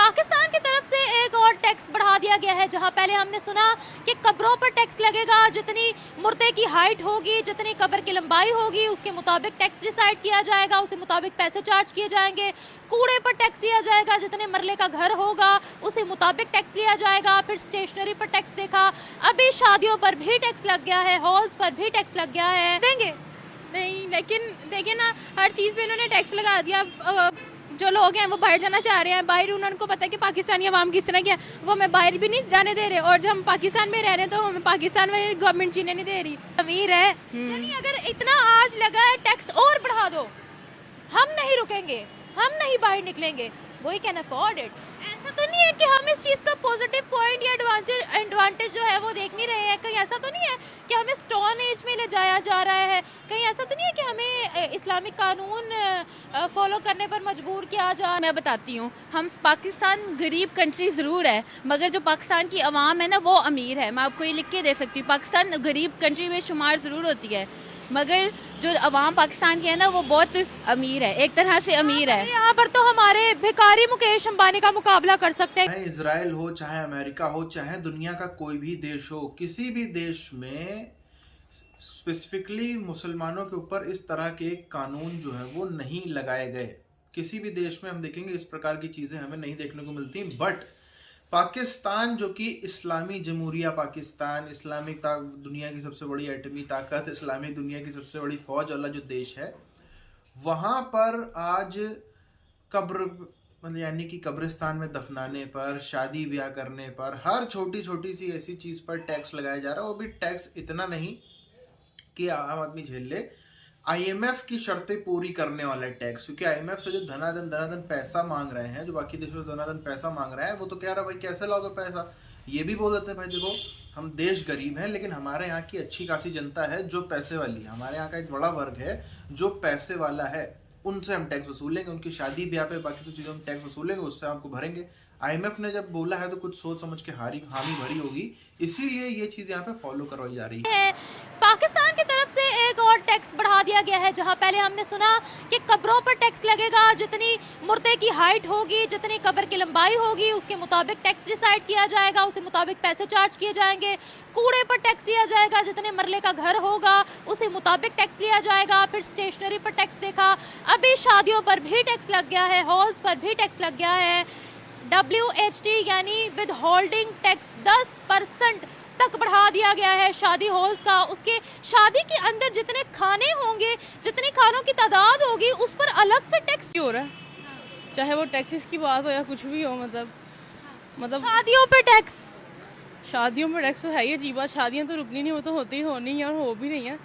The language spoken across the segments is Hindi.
पाकिस्तान की तरफ से एक और टैक्स बढ़ा दिया गया है। जहां पहले हमने सुना कि कब्रों पर टैक्स लगेगा, जितनी मुर्दे की हाइट होगी, जितनी कब्र की लंबाई होगी, उसके मुताबिक टैक्स डिसाइड किया जाएगा, उसी मुताबिक पैसे चार्ज किए जाएंगे। कूड़े पर टैक्स लिया जाएगा, जितने मरले का घर होगा उसी मुताबिक टैक्स लिया जाएगा। फिर स्टेशनरी पर टैक्स देखा, अभी शादियों पर भी टैक्स लग गया है, हॉल्स पर भी टैक्स लग गया है। देंगे नहीं, लेकिन देखिए ना, हर चीज़ पे इन्होंने टैक्स लगा दिया। जो लोग हैं वो बाहर जाना चाह रहे हैं, बाहर उनको पता है कि पाकिस्तानी अवाम किस तरह की है, वो हमें बाहर भी नहीं जाने दे रहे। और जब हम पाकिस्तान में रह रहे हैं तो हमें पाकिस्तान में गवर्नमेंट जीने नहीं दे रही। अमीर है, यानी अगर इतना आज लगा है टैक्स और बढ़ा दो, हम नहीं रुकेंगे, हम नहीं बाहर निकलेंगे। We can afford it. ऐसा तो नहीं है कि हम इस चीज़ का पॉजिटिव पॉइंट या एडवांटेज जो है वो देख नहीं रहे हैं। कहीं ऐसा तो नहीं है कि हमें स्टोन एज में ले जाया जा रहा है। कहीं ऐसा तो नहीं है कि हमें इस्लामिक कानून फॉलो करने पर मजबूर किया जा। मैं बताती हूँ, हम पाकिस्तान गरीब कंट्री ज़रूर है, मगर जो पाकिस्तान की अवाम है ना वो अमीर है। मैं आपको ये लिख के दे सकती हूँ, पाकिस्तान गरीब कंट्री में शुमार ज़रूर होती है, मगर जो अवाम पाकिस्तान की है ना वो बहुत अमीर है, एक तरह से अमीर है। यहाँ पर तो हमारे भिखारी मुकेश अंबानी का मुकाबला कर सकते हैं। चाहे इजराइल हो, चाहे अमेरिका हो, चाहे दुनिया का कोई भी देश हो, किसी भी देश में स्पेसिफिकली मुसलमानों के ऊपर इस तरह के कानून जो है वो नहीं लगाए गए। किसी भी देश में हम देखेंगे इस प्रकार की चीजें हमें नहीं देखने को मिलती। बट पाकिस्तान, जो कि इस्लामी जमहूरिया पाकिस्तान, इस्लामिक दुनिया की सबसे बड़ी एटमी ताकत, इस्लामिक दुनिया की सबसे बड़ी फौज वाला जो देश है, वहाँ पर आज कब्र मतलब यानी कि कब्रिस्तान में दफनाने पर, शादी ब्याह करने पर, हर छोटी छोटी सी ऐसी चीज़ पर टैक्स लगाया जा रहा है। वो भी टैक्स इतना नहीं कि आम आदमी झेल ले, आईएमएफ की शर्तें पूरी करने वाला टैक्स। क्योंकि आईएमएफ से जो धनाधन पैसा मांग रहे हैं, जो बाकी देशों से धनाधन पैसा मांग रहे हैं, वो तो कह रहा है भाई कैसे लाओगे पैसा। ये भी बोल देते हैं भाई देखो हम देश गरीब हैं, लेकिन हमारे यहाँ की अच्छी खासी जनता है जो पैसे वाली है। हमारे यहाँ का एक बड़ा वर्ग है जो पैसे वाला है, उनसे हम टैक्स वसूलेंगे, उनकी शादी ब्याह पे बाकी तो चीज़ों में टैक्स वसूलेंगे, उससे आपको भरेंगे। आईएमएफ ने जब बोला है तो कुछ सोच समझ के हामी भरी होगी, इसीलिए ये चीज़ यहाँ पे फॉलो करवाई जा रही है। पाकिस्तान की तरफ से एक और टैक्स बढ़ा दिया गया है। जहां पहले हमने सुना कि कब्रों पर टैक्स लगेगा, जितनी मुर्दे की हाइट होगी, जितनी कब्र की लंबाई होगी, उसके मुताबिक टैक्स डिसाइड किया जाएगा, उसी मुताबिक पैसे चार्ज किए जाएंगे। कूड़े पर टैक्स लिया जाएगा, जितने मरले का घर होगा उसी मुताबिक टैक्स लिया जाएगा। फिर स्टेशनरी पर टैक्स देखा, अभी शादियों पर भी टैक्स लग गया है, हॉल्स पर भी टैक्स लग गया है। WHT यानी विद होल्डिंग टैक्स 10% तक बढ़ा दिया गया है शादी हॉल्स का। उसके शादी के अंदर जितने खाने होंगे, जितनी खानों की तादाद होगी, उस पर अलग से टैक्स हो रहा है। चाहे वो टैक्सेस की बात हो या कुछ भी हो, मतलब शादियों पे टैक्स। शादियों में टैक्स तो है ही अजीब बात। शादियाँ तो रुकनी नहीं, वो तो होती ही होनी है और हो भी नहीं है।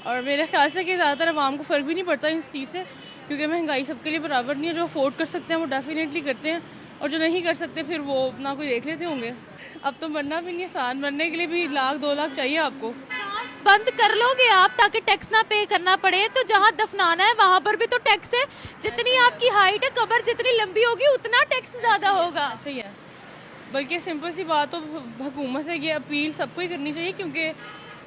और मेरे ख्याल से कि ज़्यादातर आवाम को फ़र्क भी नहीं पड़ता इस चीज़ से, क्योंकि महंगाई सबके लिए बराबर नहीं है। जो अफोर्ड कर सकते हैं वो डेफिनेटली करते हैं, और जो नहीं कर सकते फिर वो अपना कोई देख लेते होंगे। अब तो मरना भी नहीं आसान, मरने के लिए भी 1-2 लाख चाहिए आपको। सांस बंद कर लोगे आप ताकि टैक्स ना पे करना पड़े, तो जहाँ दफनाना है वहाँ पर भी तो टैक्स है। जितनी आपकी हाइट है, कब्र जितनी लंबी होगी उतना टैक्स ज़्यादा होगा। सही है, बल्कि सिंपल सी बात तो हुकूमत से ये अपील सबको ही करनी चाहिए, क्योंकि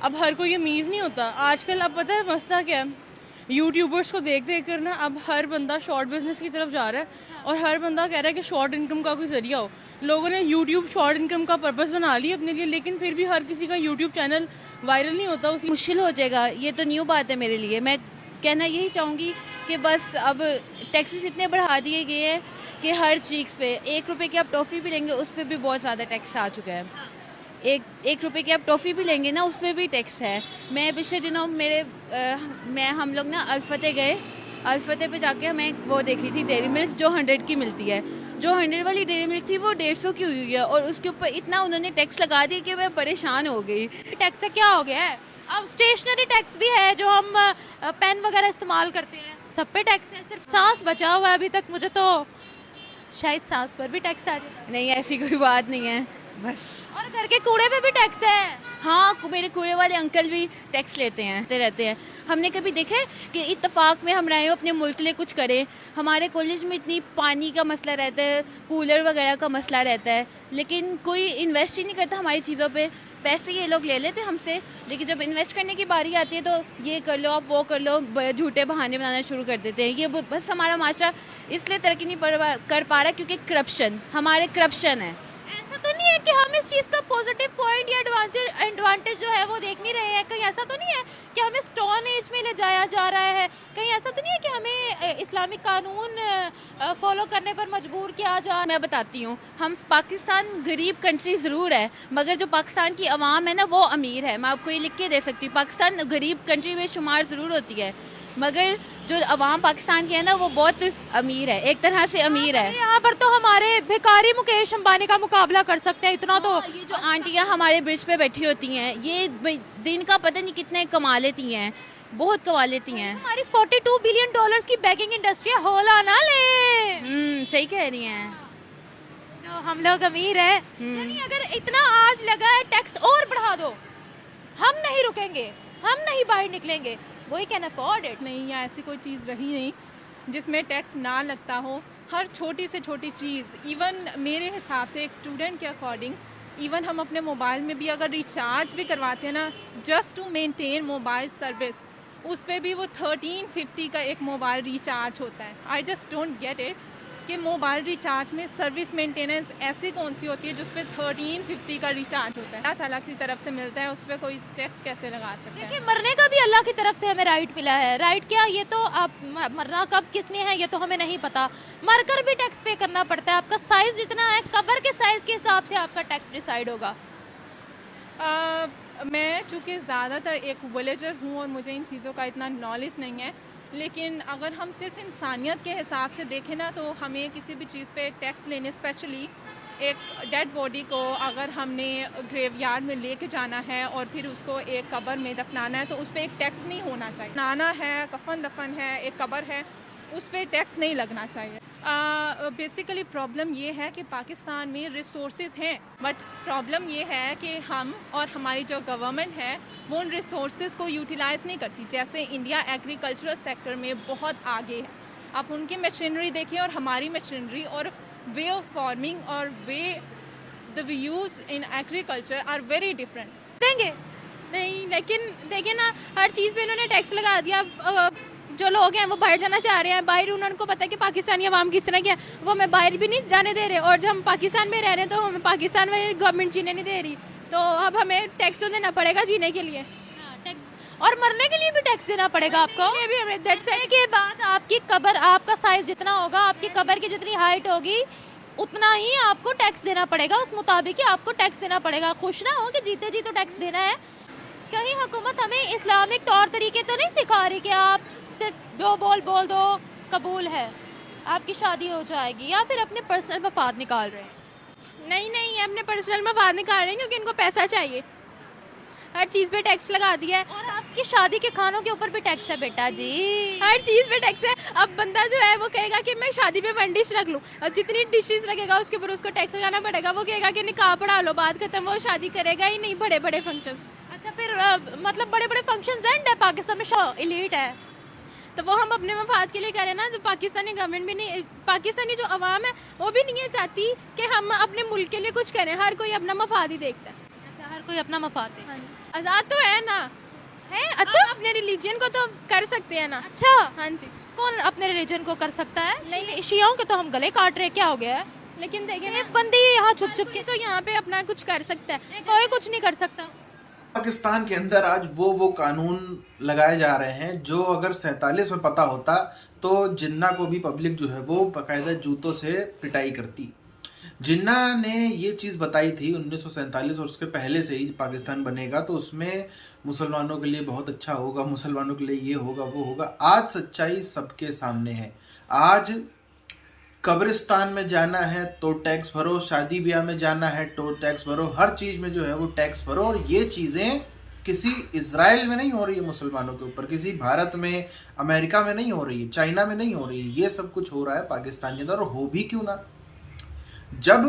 अब हर कोई अमीर नहीं होता आजकल। अब पता है मसला क्या है, यूट्यूबर्स को देख देख कर ना अब हर बंदा शॉर्ट बिजनेस की तरफ जा रहा है, और हर बंदा कह रहा है कि शॉर्ट इनकम का कोई जरिया हो। लोगों ने यूट्यूब शॉर्ट इनकम का पर्पस बना लिया अपने लिए, लेकिन फिर भी हर किसी का यूट्यूब चैनल वायरल नहीं होता। उसी मुश्किल हो जाएगा, ये तो न्यू बात है मेरे लिए। मैं कहना यही चाहूँगी कि बस अब टैक्सेस इतने बढ़ा दिए गए हैं कि हर चीज़ पे 1 रुपये की आप टॉफ़ी भी लेंगे उस पर भी बहुत ज़्यादा टैक्स आ चुका है। एक रुपए की आप टॉफ़ी भी लेंगे ना, उस पर भी टैक्स है। मैं पिछले दिनों हम लोग ना अल्फते गए, अल्फते पे जाके हमें वो देखी थी डेयरी मिल्क जो 100 की मिलती है। जो 100 वाली डेयरी मिल्क थी वो 150 की हुई है, और उसके ऊपर इतना उन्होंने टैक्स लगा दिया कि मैं परेशान हो गई। टैक्स से क्या हो गया है? अब स्टेशनरी टैक्स भी है, जो हम पेन वगैरह इस्तेमाल करते हैं, सब पे टैक्स है। सिर्फ सांस बचा हुआ है अभी तक, मुझे तो शायद सांस पर भी टैक्स आ जाए। नहीं, ऐसी कोई बात नहीं है, बस। और घर के कूड़े पे भी टैक्स है। हाँ, मेरे कूड़े वाले अंकल भी टैक्स लेते रहते हैं। हमने कभी देखा है कि इत्तेफाक में हम रहे हो अपने मुल्क के लिए कुछ करें? हमारे कॉलेज में इतनी पानी का मसला रहता है, कूलर वगैरह का मसला रहता है, लेकिन कोई इन्वेस्ट ही नहीं करता हमारी चीज़ों पे। पैसे ये लोग ले लेते हमसे, लेकिन जब इन्वेस्ट करने की बारी आती है तो ये कर लो, आप वो कर लो, झूठे बहाने बनाना शुरू कर देते हैं। ये बस हमारा माशरा इसलिए तरक्की नहीं कर पा रहा क्योंकि हमारे करप्शन है। ऐसा तो नहीं है कि हम इस चीज़ का पॉजिटिव पॉइंट या एडवांटेज जो है वो देख नहीं रहे हैं? कहीं ऐसा तो नहीं है कि हमें स्टोन एज में ले जाया जा रहा है? कहीं ऐसा तो नहीं है कि हमें इस्लामिक कानून फॉलो करने पर मजबूर किया जा रहा है? मैं बताती हूँ, हम पाकिस्तान गरीब कंट्री ज़रूर है, मगर जो पाकिस्तान की आवाम है ना वो अमीर है। मैं आपको ये लिख के दे सकती हूँ, पाकिस्तान गरीब कंट्री में शुमार ज़रूर होती है, मगर जो आवाम पाकिस्तान की है ना वो बहुत अमीर है, एक तरह से अमीर है। यहाँ पर तो हमारे भिखारी मुकेश अंबानी का मुकाबला कर सकते हैं, इतना तो। ये जो आंटियाँ हमारे ब्रिज पे बैठी होती हैं, ये दिन का पता नहीं कितने कमा लेती हैं, बहुत कमा लेती हैं। हमारी $42 बिलियन की बैगिंग इंडस्ट्री होला ना ले। सही कह रही हैं। तो हम लोग अमीर हैं। यानी अगर इतना आज लगा है टैक्स और बढ़ा दो, हम नहीं रुकेंगे, हम नहीं बाहर निकलेंगे। We can afford it। नहीं, या ऐसी कोई चीज़ रही नहीं जिसमें टैक्स ना लगता हो। हर छोटी से छोटी चीज़, इवन मेरे हिसाब से एक स्टूडेंट के अकॉर्डिंग, इवन हम अपने मोबाइल में भी अगर रिचार्ज भी करवाते हैं ना, just to maintain mobile service, उस पर भी वो 1350 का एक मोबाइल रिचार्ज होता है। I just don't get it कि मोबाइल रिचार्ज में सर्विस मेंटेनेंस ऐसी कौन सी होती है जिस पे 1350 का रिचार्ज होता है? अल्लाह ताला की तरफ से मिलता है, उस पर कोई टैक्स कैसे लगा सकता है? देखिए, मरने का भी अल्लाह की तरफ से हमें राइट मिला है। राइट क्या, ये तो आप मरना कब किसने है ये तो हमें नहीं पता। मरकर भी टैक्स पे करना पड़ता है। आपका साइज जितना है, कब्र के साइज के हिसाब से आपका टैक्स डिसाइड होगा। मैं चूँकि ज़्यादातर एक विलेजर हूँ और मुझे इन चीज़ों का इतना नॉलेज नहीं है, लेकिन अगर हम सिर्फ इंसानियत के हिसाब से देखें ना, तो हमें किसी भी चीज़ पे टैक्स लेने, स्पेशली एक डेड बॉडी को अगर हमने ग्रेवयार्ड में लेके जाना है और फिर उसको एक कब्र में दफनाना है, तो उस पर एक टैक्स नहीं होना चाहिए। नाना है, कफन दफन है, एक कब्र है, उस पर टैक्स नहीं लगना चाहिए। बेसिकली प्रॉब्लम ये है कि पाकिस्तान में रिसोर्सेज हैं, बट प्रॉब्लम ये है कि हम और हमारी जो गवर्नमेंट है वो उन रिसोर्सेज को यूटिलाइज़ नहीं करती। जैसे इंडिया एग्रीकल्चरल सेक्टर में बहुत आगे है, आप उनकी मशीनरी देखिए और हमारी मशीनरी और वे ऑफ फार्मिंग और way the views in agriculture are very different. देंगे नहीं, लेकिन देखिए ना, हर चीज़ पे इन्होंने टैक्स लगा दिया। जो लोग हैं वो बाहर जाना चाह रहे हैं, बाहर उनको पता है कि पाकिस्तानी अवाम किस तरह की है, वो हमें बाहर भी नहीं जाने दे रहे, और जब हम पाकिस्तान में रह रहे हैं तो हमें पाकिस्तान में गवर्नमेंट जीने नहीं दे रही, तो अब हमें टैक्स तो देना पड़ेगा जीने के लिए। टैक्स, और मरने के लिए भी टैक्स देना पड़ेगा आपको। ये भी हमें मरने के बाद आपकी कब्र, आपका साइज जितना होगा, आपकी कब्र की जितनी हाइट होगी, उतना ही आपको टैक्स देना पड़ेगा। उस मुताबिक ही आपको टैक्स देना पड़ेगा। खुश ना हो कि जीते जी तो टैक्स देना है। कहीं हुकूमत हमें इस्लामिक तौर तरीके तो नहीं सिखा रही कि आप सिर्फ दो बोल दो, कबूल है, आपकी शादी हो जाएगी, या फिर अपने पर्सनल मफाद निकाल रहे हैं? नहीं, अपने पर्सनल मफाद निकाल रहे हैं क्योंकि इनको पैसा चाहिए। हर चीज़ पे टैक्स लगा दिया है, और आपकी शादी के खानों के ऊपर भी टैक्स है बेटा जी। हर चीज़ पे टैक्स है। अब बंदा जो है वो कहेगा कि मैं शादी पे 1 डिश रख लूँ, अब जितनी डिशेस रखेगा उसके ऊपर उसको टैक्स लगाना पड़ेगा। वो कहेगा कि निकाह पढ़ा लो, बात खत्म, वो शादी करेगा ही नहीं। बड़े बड़े फंक्शंस, अच्छा, फिर मतलब बड़े बड़े फंक्शंस एंड है पाकिस्तान में, इलीट है, तो वो हम अपने मफाद के लिए करें ना। तो पाकिस्तानी गवर्नमेंट भी नहीं, पाकिस्तानी जो अवाम है वो भी नहीं है चाहती कि हम अपने मुल्क के लिए कुछ करें। हर कोई अपना मफाद ही देखता है। अच्छा, हर कोई अपना मफाद है। आज़ाद तो है ना, है? अच्छा, हम अपने रिलीजन को तो कर सकते हैं ना। अच्छा, हाँ जी। कौन अपने रिलीजन को कर सकता है? नहीं, शियाओं के तो हम गले काट रहे, क्या हो गया है? लेकिन देखिए ना, एक बंदी यहाँ छुप छुप के, तो यहाँ पे अपना कुछ कर सकता है, कोई कुछ नहीं कर सकता। पाकिस्तान के अंदर आज वो कानून लगाए जा रहे हैं जो अगर 47 में पता होता तो जिन्ना को भी पब्लिक जो है वो बाकायदा जूतों से पिटाई करती। जिन्ना ने ये चीज़ बताई थी 1947 और उसके पहले से ही पाकिस्तान बनेगा तो उसमें मुसलमानों के लिए बहुत अच्छा होगा, मुसलमानों के लिए ये होगा वो होगा। आज सच्चाई सबके सामने है। आज कब्रिस्तान में जाना है तो टैक्स भरो, शादी ब्याह में जाना है तो टैक्स भरो, हर चीज़ में जो है वो टैक्स भरो। और ये चीज़ें किसी इजराइल में नहीं हो रही है मुसलमानों के ऊपर, किसी भारत में, अमेरिका में नहीं हो रही है, चाइना में नहीं हो रही है, ये सब कुछ हो रहा है पाकिस्तान के अंदर। और हो भी क्यों ना, जब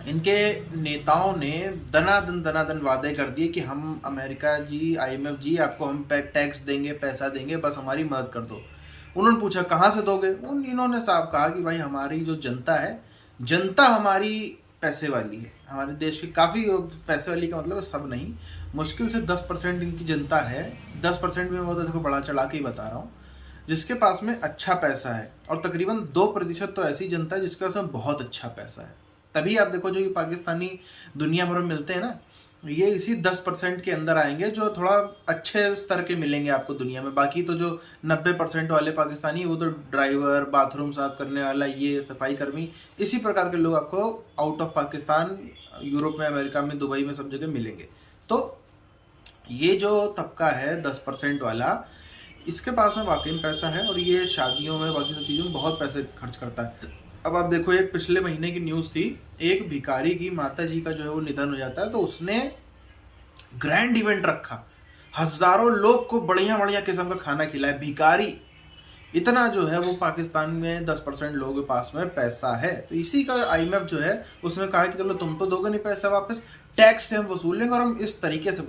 इनके नेताओं ने दनादन वादे कर दिए कि हम अमेरिका जी, IMF जी, आपको हम टैक्स देंगे, पैसा देंगे, बस हमारी मदद कर दो। उन्होंने पूछा कहाँ से दोगे? इन्होंने साफ कहा कि भाई हमारी जो जनता है, जनता हमारी पैसे वाली है। हमारे देश की काफ़ी पैसे वाली का मतलब सब नहीं, मुश्किल से 10% इनकी जनता है। 10% में मैं देखो बढ़ा चढ़ा के ही बता रहा हूँ, जिसके पास में अच्छा पैसा है, और तकरीबन 2% तो ऐसी जनता है जिसके पास में बहुत अच्छा पैसा है। तभी आप देखो जो ये पाकिस्तानी दुनिया भर में मिलते हैं ना, ये इसी 10% के अंदर आएंगे जो थोड़ा अच्छे स्तर के मिलेंगे आपको दुनिया में। बाकी तो जो 90% वाले पाकिस्तानी, वो तो ड्राइवर, बाथरूम साफ करने वाला, ये सफाई कर्मी, इसी प्रकार के लोग आपको आउट ऑफ पाकिस्तान, यूरोप में, अमेरिका में, दुबई में, सब जगह मिलेंगे। तो ये जो तबका है 10% वाला, इसके पास में वाकई पैसा है, और ये शादियों में, बाकी सब चीज़ों में बहुत पैसे खर्च करता है। अब आप देखो, एक पिछले महीने की न्यूज़ थी, एक भिखारी की माता जी का जो है वो निधन हो जाता है, तो उसने ग्रैंड इवेंट रखा, हजारों लोग को बढ़िया बढ़िया किस्म का खाना खिलाया। भिखारी इतना जो है वो पाकिस्तान में 10% लोगों के पास में पैसा है। तो इसी का IMF जो है उसने कहा कि चलो तुम तो दोगे नहीं पैसा वापस, टैक्स से हम वसूल लेंगे और हम इस तरीके से